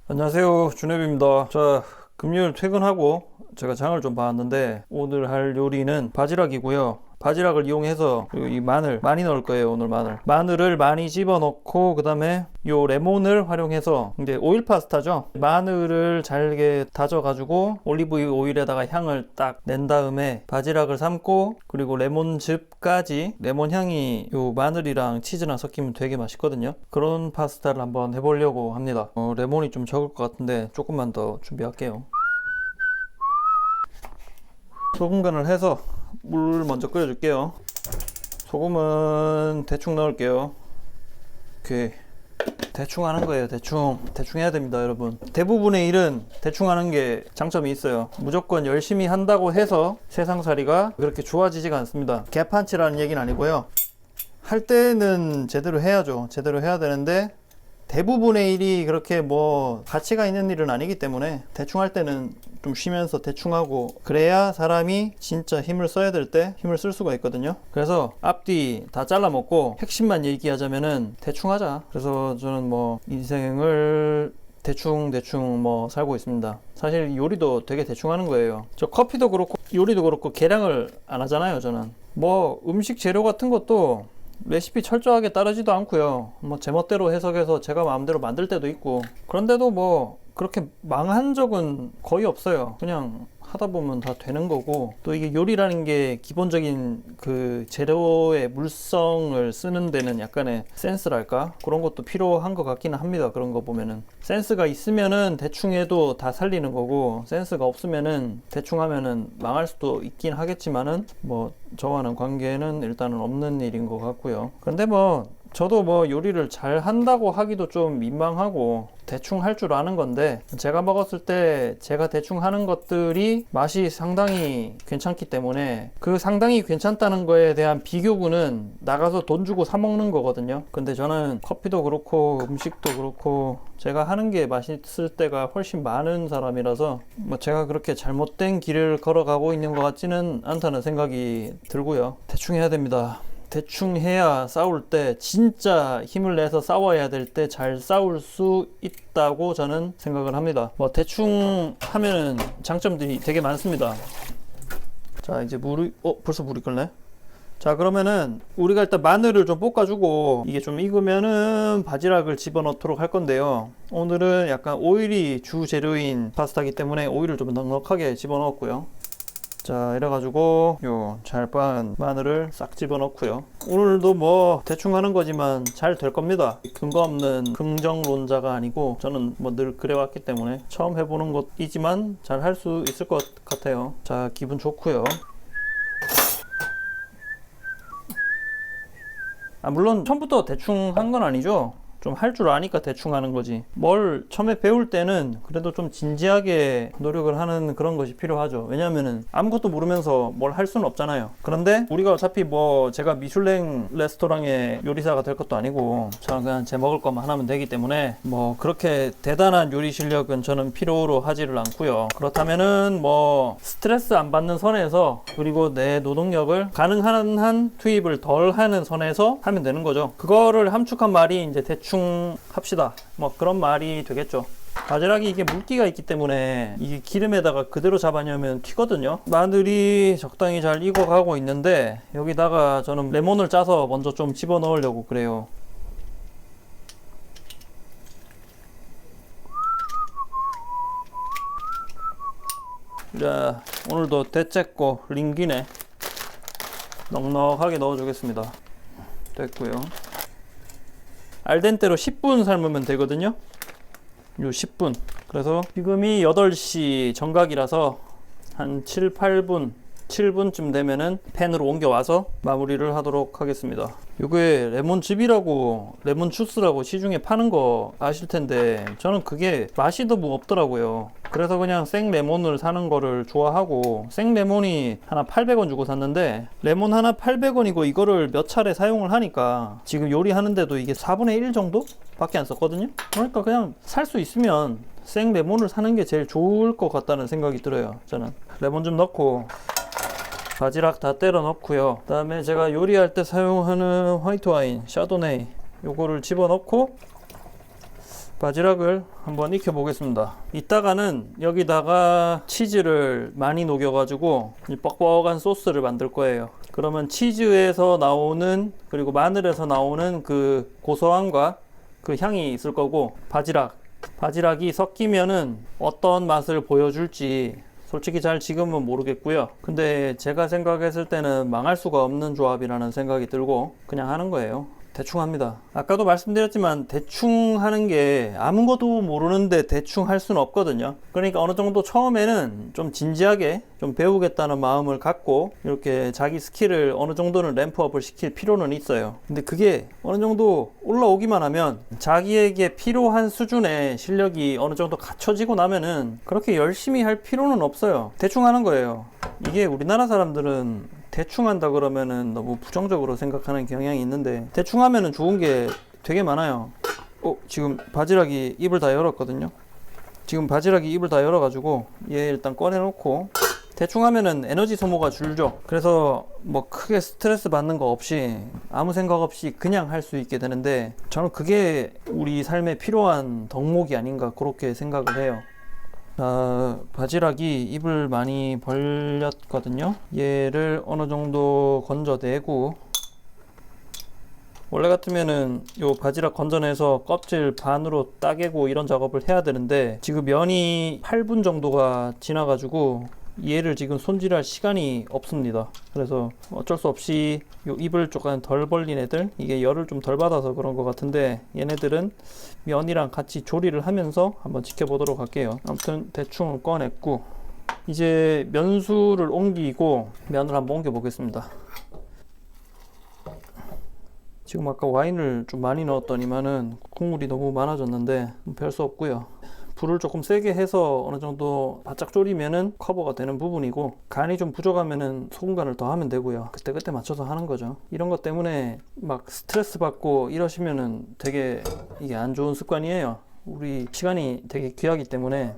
안녕하세요, 준엽입니다. 자, 금요일 퇴근하고 제가 장을 좀 봐왔는데 오늘 할 요리는 바지락이고요. 바지락을 이용해서 이 마늘 많이 넣을 거예요. 오늘 마늘을 많이 집어넣고, 그 다음에 요 레몬을 활용해서 이제 오일 파스타죠. 마늘을 잘게 다져 가지고 올리브 오일에다가 향을 딱 낸 다음에 바지락을 삶고, 그리고 레몬즙까지, 레몬 향이 요 마늘이랑 치즈랑 섞이면 되게 맛있거든요. 그런 파스타를 한번 해보려고 합니다. 레몬이 좀 적을 것 같은데 조금만 더 준비할게요. 소금 간을 해서 물 먼저 끓여줄게요. 소금은 대충 넣을게요. 오케이. 대충 하는 거예요. 대충 해야 됩니다, 여러분. 대부분의 일은 대충 하는 게 장점이 있어요. 무조건 열심히 한다고 해서 세상살이가 그렇게 좋아지지가 않습니다. 개판치라는 얘기는 아니고요. 할 때는 제대로 해야죠. 제대로 해야 되는데 대부분의 일이 그렇게 뭐 가치가 있는 일은 아니기 때문에 대충 할 때는 좀 쉬면서 대충 하고, 그래야 사람이 진짜 힘을 써야 될 때 힘을 쓸 수가 있거든요. 그래서 앞뒤 다 잘라 먹고 핵심만 얘기하자면은 대충 하자. 그래서 저는 뭐 인생을 대충 뭐 살고 있습니다. 사실 요리도 되게 대충 하는 거예요. 저 커피도 그렇고 요리도 그렇고 계량을 안 하잖아요. 저는 뭐 음식 재료 같은 것도 레시피 철저하게 따르지도 않고요. 뭐 제멋대로 해석해서 제가 마음대로 만들 때도 있고, 그런데도 뭐 그렇게 망한 적은 거의 없어요. 그냥 하다 보면 다 되는 거고, 또 이게 요리라는 게 기본적인 그 재료의 물성을 쓰는 데는 약간의 센스랄까? 그런 것도 필요한 것 같기는 합니다. 그런 거 보면은 센스가 있으면은 대충 해도 다 살리는 거고, 센스가 없으면은 대충 하면은 망할 수도 있긴 하겠지만은 뭐 저와는 관계는 일단은 없는 일인 것 같고요. 근데 뭐 저도 뭐 요리를 잘 한다고 하기도 좀 민망하고, 대충 할 줄 아는 건데, 제가 먹었을 때 제가 대충 하는 것들이 맛이 상당히 괜찮기 때문에 그 상당히 괜찮다는 거에 대한 비교군은 나가서 돈 주고 사 먹는 거거든요. 근데 저는 커피도 그렇고 음식도 그렇고 제가 하는 게 맛있을 때가 훨씬 많은 사람이라서 뭐 제가 그렇게 잘못된 길을 걸어가고 있는 것 같지는 않다는 생각이 들고요. 대충 해야 됩니다. 대충 해야 싸울 때, 진짜 힘을 내서 싸워야 될 때 잘 싸울 수 있다고 저는 생각을 합니다. 뭐 대충 하면은 장점들이 되게 많습니다. 자, 이제 벌써 물이 끓네. 자, 그러면은 우리가 일단 마늘을 좀 볶아주고, 이게 좀 익으면은 바지락을 집어넣도록 할 건데요. 오늘은 약간 오일이 주 재료인 파스타이기 때문에 오일을 좀 넉넉하게 집어넣었고요. 자, 이래가지고 요 잘 빻은 마늘을 싹 집어넣고요. 오늘도 뭐 대충 하는 거지만 잘 될 겁니다. 근거 없는 긍정론자가 아니고, 저는 뭐 늘 그래왔기 때문에 처음 해보는 것이지만 잘 할 수 있을 것 같아요. 자, 기분 좋고요. 물론 처음부터 대충 한 건 아니죠. 좀 할 줄 아니까 대충 하는 거지. 뭘 처음에 배울 때는 그래도 좀 진지하게 노력을 하는 그런 것이 필요하죠. 왜냐면은 아무것도 모르면서 뭘 할 수는 없잖아요. 그런데 우리가 어차피 뭐 제가 미슐랭 레스토랑의 요리사가 될 것도 아니고, 저는 그냥 제 먹을 것만 하면 되기 때문에 뭐 그렇게 대단한 요리 실력은 저는 필요로 하지를 않고요. 그렇다면은 뭐 스트레스 안 받는 선에서, 그리고 내 노동력을 가능한 한 투입을 덜 하는 선에서 하면 되는 거죠. 그거를 함축한 말이 이제 대충 합시다, 뭐 그런 말이 되겠죠. 바지락이 이게 물기가 있기 때문에 이게 기름에다가 그대로 잡아내면 튀거든요. 마늘이 적당히 잘 익어가고 있는데, 여기다가 저는 레몬을 짜서 먼저 좀 집어 넣으려고 그래요. 자, 오늘도 대째고 링기네 넉넉하게 넣어주겠습니다. 됐고요. 알덴테로 10분 삶으면 되거든요. 요 10분. 그래서 지금이 8시 정각이라서 한 7, 8분, 7분쯤 되면은 팬으로 옮겨와서 마무리를 하도록 하겠습니다. 요게 레몬즙이라고, 레몬 주스라고 시중에 파는 거 아실 텐데, 저는 그게 맛이 너무 없더라고요. 그래서 그냥 생 레몬을 사는 거를 좋아하고, 생 레몬이 하나 800원 주고 샀는데, 레몬 하나 800원이고 이거를 몇 차례 사용을 하니까 지금 요리하는데도 이게 4분의 1 정도? 밖에 안 썼거든요. 그러니까 그냥 살 수 있으면 생 레몬을 사는 게 제일 좋을 것 같다는 생각이 들어요. 저는 레몬 좀 넣고 바지락 다 때려 넣고요. 그 다음에 제가 요리할 때 사용하는 화이트 와인 샤도네이, 요거를 집어 넣고 바지락을 한번 익혀 보겠습니다. 이따가는 여기다가 치즈를 많이 녹여 가지고 이 뻑뻑한 소스를 만들 거예요. 그러면 치즈에서 나오는, 그리고 마늘에서 나오는 그 고소함과 그 향이 있을 거고, 바지락이 섞이면은 어떤 맛을 보여줄지 솔직히 잘 지금은 모르겠고요. 근데 제가 생각했을 때는 망할 수가 없는 조합이라는 생각이 들고 그냥 하는 거예요. 대충 합니다. 아까도 말씀드렸지만 대충 하는 게 아무것도 모르는데 대충 할 수는 없거든요. 그러니까 어느 정도 처음에는 좀 진지하게 좀 배우겠다는 마음을 갖고 이렇게 자기 스킬을 어느 정도는 램프업을 시킬 필요는 있어요. 근데 그게 어느 정도 올라오기만 하면 자기에게 필요한 수준의 실력이 어느 정도 갖춰지고 나면은 그렇게 열심히 할 필요는 없어요. 대충 하는 거예요. 이게 우리나라 사람들은 대충 한다 그러면은 너무 부정적으로 생각하는 경향이 있는데, 대충 하면은 좋은 게 되게 많아요. 지금 바지락이 입을 다 열었거든요. 지금 바지락이 입을 다 열어가지고 얘 일단 꺼내놓고, 대충 하면은 에너지 소모가 줄죠. 그래서 뭐 크게 스트레스 받는 거 없이 아무 생각 없이 그냥 할 수 있게 되는데, 저는 그게 우리 삶에 필요한 덕목이 아닌가 그렇게 생각을 해요. 바지락이 입을 많이 벌렸거든요. 얘를 어느 정도 건져내고, 원래 같으면은 요 바지락 건져내서 껍질 반으로 따개고 이런 작업을 해야 되는데, 지금 면이 8분 정도가 지나가지고 얘를 지금 손질할 시간이 없습니다. 그래서 어쩔 수 없이 요 입을 조금 덜 벌린 애들, 이게 열을 좀 덜 받아서 그런 것 같은데, 얘네들은 면이랑 같이 조리를 하면서 한번 지켜보도록 할게요. 아무튼 대충 꺼냈고, 이제 면수를 옮기고 면을 한번 옮겨 보겠습니다. 지금 아까 와인을 좀 많이 넣었더니만은 국물이 너무 많아졌는데 별 수 없고요. 불을 조금 세게 해서 어느 정도 바짝 졸이면은 커버가 되는 부분이고, 간이 좀 부족하면은 소금 간을 더 하면 되고요. 그때 맞춰서 하는 거죠. 이런 것 때문에 막 스트레스 받고 이러시면은 되게 이게 안 좋은 습관이에요. 우리 시간이 되게 귀하기 때문에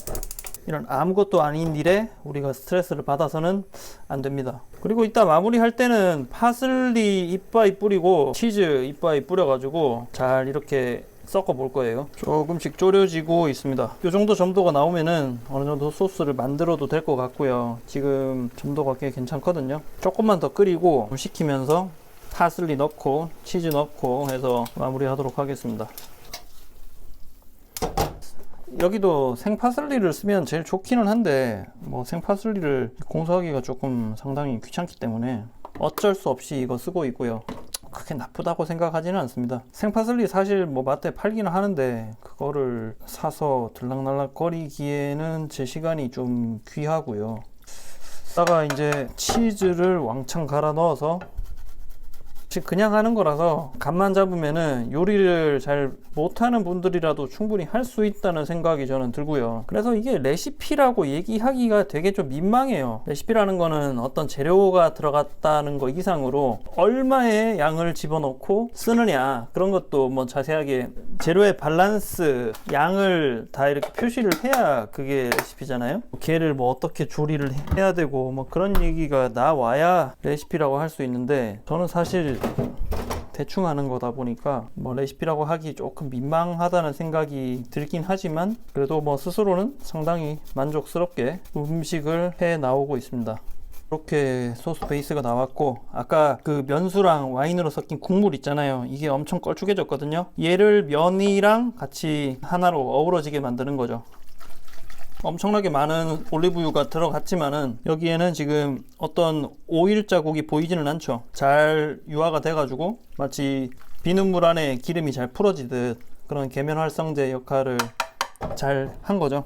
이런 아무것도 아닌 일에 우리가 스트레스를 받아서는 안 됩니다. 그리고 이따 마무리할 때는 파슬리 이빠이 뿌리고 치즈 이빠이 뿌려가지고 잘 이렇게 섞어 볼 거예요. 조금씩 졸여지고 있습니다. 이 정도 점도가 나오면은 어느 정도 소스를 만들어도 될 것 같고요. 지금 점도가 꽤 괜찮거든요. 조금만 더 끓이고 식히면서 파슬리 넣고 치즈 넣고 해서 마무리 하도록 하겠습니다. 여기도 생파슬리를 쓰면 제일 좋기는 한데, 뭐 생파슬리를 공수하기가 조금 상당히 귀찮기 때문에 어쩔 수 없이 이거 쓰고 있고요. 그렇게 나쁘다고 생각하지는 않습니다. 생파슬리 사실 뭐 마트에 팔기는 하는데 그거를 사서 들락날락 거리기에는 제 시간이 좀 귀하고요. 다가 이제 치즈를 왕창 갈아 넣어서, 그냥 하는 거라서 간만 잡으면은 요리를 잘 못하는 분들이라도 충분히 할 수 있다는 생각이 저는 들고요. 그래서 이게 레시피라고 얘기하기가 되게 좀 민망해요. 레시피라는 거는 어떤 재료가 들어갔다는 거 이상으로 얼마의 양을 집어넣고 쓰느냐, 그런 것도 뭐 자세하게 재료의 밸런스, 양을 다 이렇게 표시를 해야 그게 레시피잖아요. 걔를 뭐 어떻게 조리를 해야 되고 뭐 그런 얘기가 나와야 레시피라고 할 수 있는데, 저는 사실 대충 하는 거다 보니까 뭐 레시피라고 하기 조금 민망하다는 생각이 들긴 하지만, 그래도 뭐 스스로는 상당히 만족스럽게 음식을 해 나오고 있습니다. 이렇게 소스 베이스가 나왔고, 아까 그 면수랑 와인으로 섞인 국물 있잖아요. 이게 엄청 걸쭉해졌거든요. 얘를 면이랑 같이 하나로 어우러지게 만드는 거죠. 엄청나게 많은 올리브유가 들어갔지만은 여기에는 지금 어떤 오일 자국이 보이지는 않죠. 잘 유화가 돼가지고 마치 비눗물 안에 기름이 잘 풀어지듯 그런 계면 활성제 역할을 잘 한 거죠.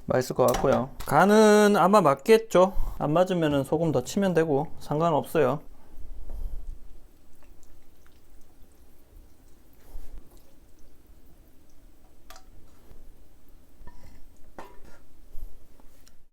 맛있을 것 같고요. 간은 아마 맞겠죠. 안 맞으면 소금 더 치면 되고 상관없어요.